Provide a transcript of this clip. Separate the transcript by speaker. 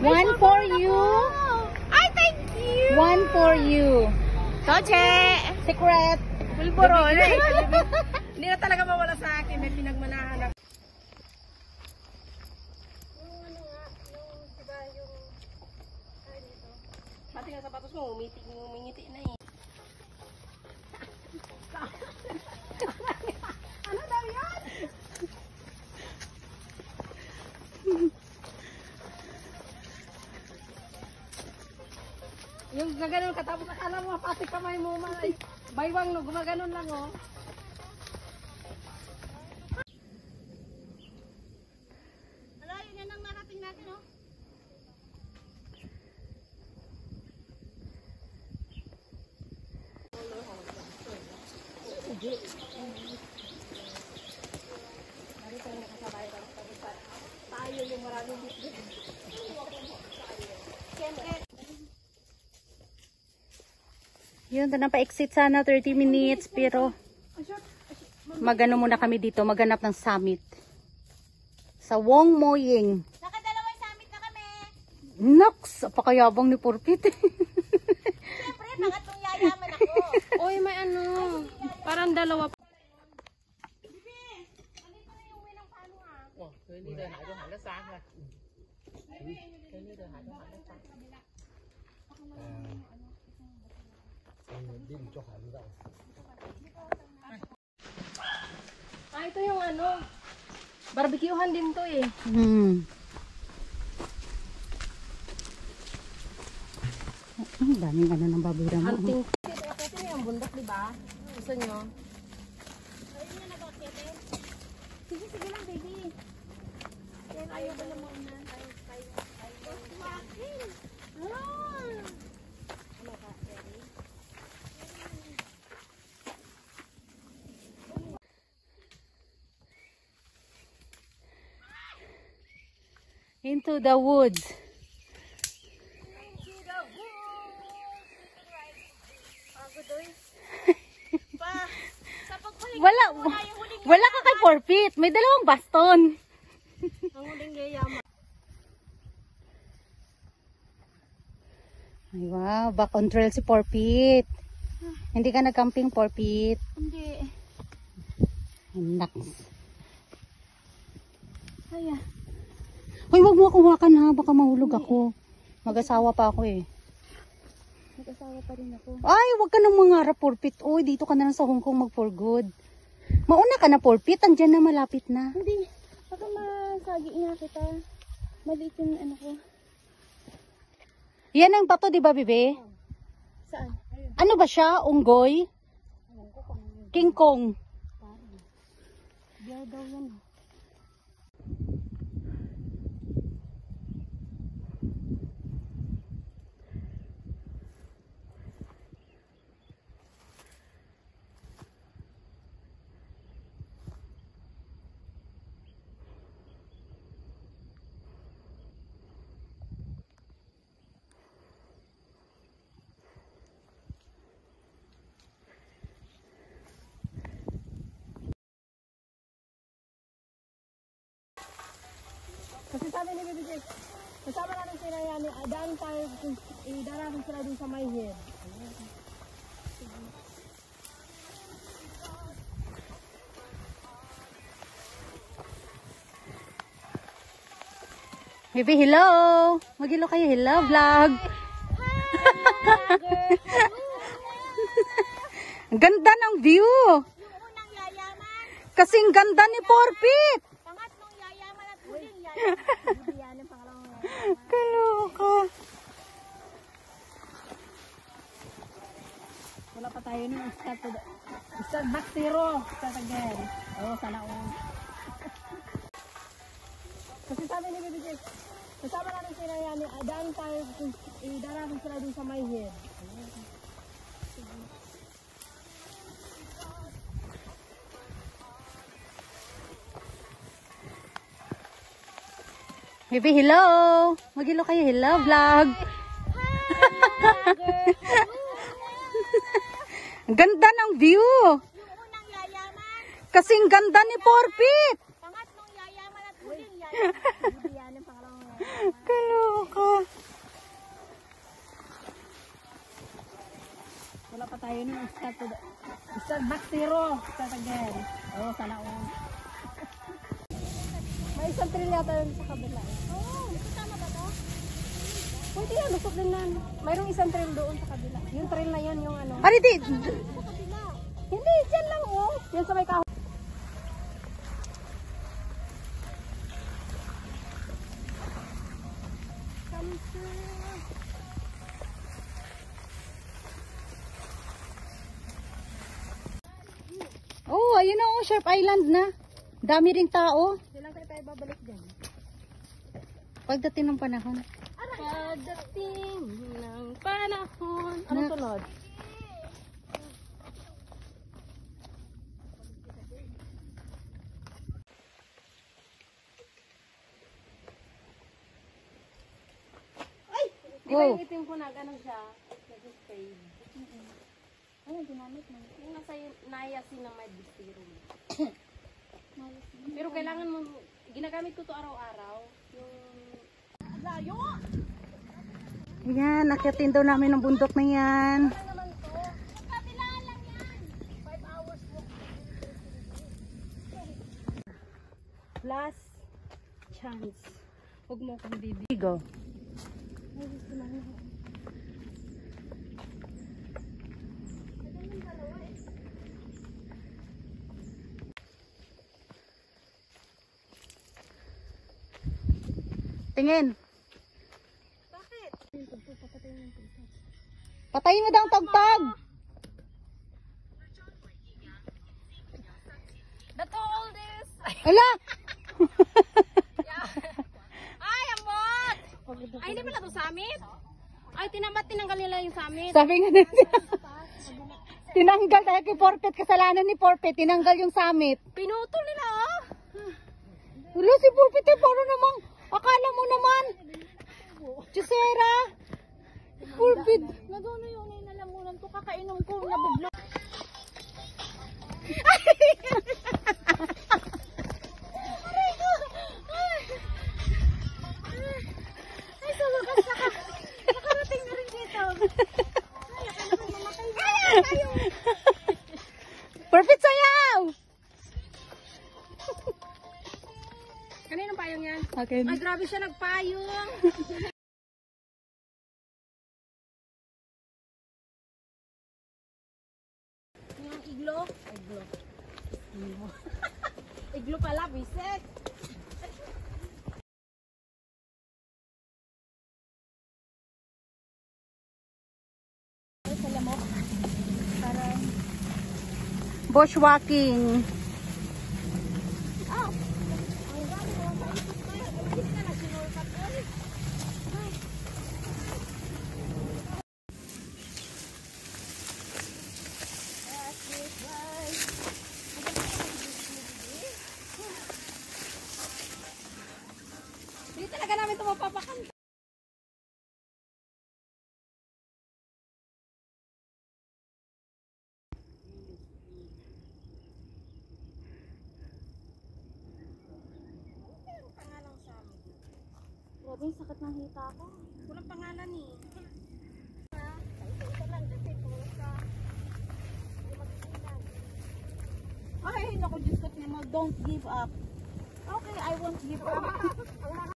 Speaker 1: One for you.
Speaker 2: Ay, thank you.
Speaker 1: One for you.
Speaker 2: Toche.
Speaker 1: Secret.
Speaker 2: Pulboro. Hindi na talaga mawala sa akin. May pinagmanahan ako. Pati nga sapatos mo, umingiti na eh. Ano daw yan? Yung gaganon ka, tapos akala mo pati kamay mo, baywang no, gumaganon lang oh. Hala, yun yan ang narating natin oh. Tayo yung maraming bitbit.
Speaker 1: Yun, na pa-exit sana 30 minutes pero magano muna kami dito, maghanap ng summit. Sa Wong Moying.
Speaker 2: Nakadalawang summit na kami.
Speaker 1: Naks, apakayabang ni Purpit.
Speaker 2: Siyempre, pangatlong yayaman ako.
Speaker 3: Oy, may ano. Parang dalawa. Ah, ito yung ano. Barbecuehan din to eh.
Speaker 1: Ang daming ano ng baboy ramo.
Speaker 3: Hunting. Ito yung bundok, di ba? Gusto nyo?
Speaker 2: Sige, sige lang, baby. Ayaw ba naman na?
Speaker 1: Into the woods. Wala ka kay Purpit. May dalawang baston.
Speaker 3: Ang huling yayaman.
Speaker 1: Ay wow, back on trail si Purpit. Hindi ka nag-camping, Purpit?
Speaker 3: Hindi.
Speaker 1: Naks.
Speaker 3: Ay,
Speaker 1: Hoy, wag mo akong hawakan ha, baka mahulog ako. Mag-asawa pa ako eh.
Speaker 3: nag-asawa pa rin ako.
Speaker 1: Ay, wag ka nang mangarap, Purpit. Uy, dito ka na lang sa Hong Kong mag-for good. Mauna ka na, Purpit. Andyan na, malapit na.
Speaker 3: Hindi. Baka masagi nga kita. Maliit yung ano ko.
Speaker 1: Yan ang bato, di ba, bebe?
Speaker 3: Saan?
Speaker 1: Ano ba siya? Unggoy? King Kong.
Speaker 3: Biyaw daw yan. Kasi sabi ni Baby Jess, kasama natin sila yan, daan tayo, idarasin sila dun sa my head.
Speaker 1: Bebe, hello! Mag-hello kayo. Hello, vlog! Ang ganda ng view!
Speaker 2: Unang yayaman,
Speaker 1: Kasing ganda ni Purpit!
Speaker 2: pangatlong yayaman at huling yayaman.
Speaker 3: Yan ang pangalawang yayaman.
Speaker 1: Kaloka!
Speaker 3: Wala pa tayo nung start back zero. Start again. Oh, sana all. Kasi sabi ni Baby Jess, kasama natin sila yan, daan tayo, idarasin sila dun sa my head.
Speaker 1: Bebe, hello! Mag-hello kayo. Hello, vlog! Ang ganda ng view!
Speaker 2: Unang yayaman,
Speaker 1: Kasing ganda ni Purpit!
Speaker 2: pangatlong yayaman at huling yayaman.
Speaker 3: Yan ang pangalawang yayaman.
Speaker 1: Kaloka!
Speaker 3: Start back zero. Start again. Oh, sana all. May isang trail yata yun sa kabila.
Speaker 2: Oo, kasama ba to?
Speaker 3: Pwede yan, lusot din na. Mayroong isang trail doon sa kabila. Yung trail na yun, yung ano.
Speaker 1: Ari, di.
Speaker 2: Sa kabila.
Speaker 3: Hindi, dyan lang oh. Yan sa may kahoy.
Speaker 1: Oh, ayun na oh, Sharp Island na. Dami ring tao.
Speaker 3: Kailan kayo tayo babalik dyan?
Speaker 1: Pagdating ng panahon.
Speaker 3: Pagdating ng panahon. Ano
Speaker 1: Na-
Speaker 3: sunod? Di ba
Speaker 1: Oh.
Speaker 3: yung itim ko ano siya? Nag-spade. Ano, ginamit mo? Yung nasa nayasin ng may bistiro. Pero kailangan mo, ginagamit ko to araw-araw. Yung layo!
Speaker 1: Ayan, akyatin daw namin ng bundok na yan.
Speaker 3: Naman to.
Speaker 2: Kabilaan lang yan.
Speaker 3: 5 hours walk. Last chance. Huwag mo akong bibi.
Speaker 1: Go.
Speaker 3: Ay, gusto na nga.
Speaker 1: Tingin.
Speaker 3: Bakit?
Speaker 1: Patayin mo daw ang tagtag.
Speaker 3: The two oldest!
Speaker 1: Ala!
Speaker 3: Ay, amot! Ay, hindi pala to summit? Ay, tinanggal nila yung summit.
Speaker 1: Sabi nga din. Tinanggal dahil kay Porpet. Kasalanan ni Porpet. Tinanggal yung summit.
Speaker 3: Pinutol nila, oh!
Speaker 1: Wala si Porpet eh. Paano namang, akala mo naman. Jusera. Porpet.
Speaker 2: Nagano yung inalamunan to, kakainom ko, nabublo. Ay, sa wakas nakarating na rin dito. Ay, akala ko mamatay na. Ay, tayo.
Speaker 1: Porpet sayaw.
Speaker 3: Kaninong payong yan?
Speaker 1: Okay.
Speaker 3: Ay, grabe siya nagpayong. Yung iglo? Iglo. Iglo pala, bisek.
Speaker 1: Bushwalking.
Speaker 3: Hindi talaga namin ito mapapakanta.
Speaker 2: Grabe, sakit ng hita ko.
Speaker 3: Walang pangalan eh.
Speaker 2: Isa lang kasi, puro ka.
Speaker 3: Ay, naku, Diyos ko, don't give up.
Speaker 2: Okay, I won't give up.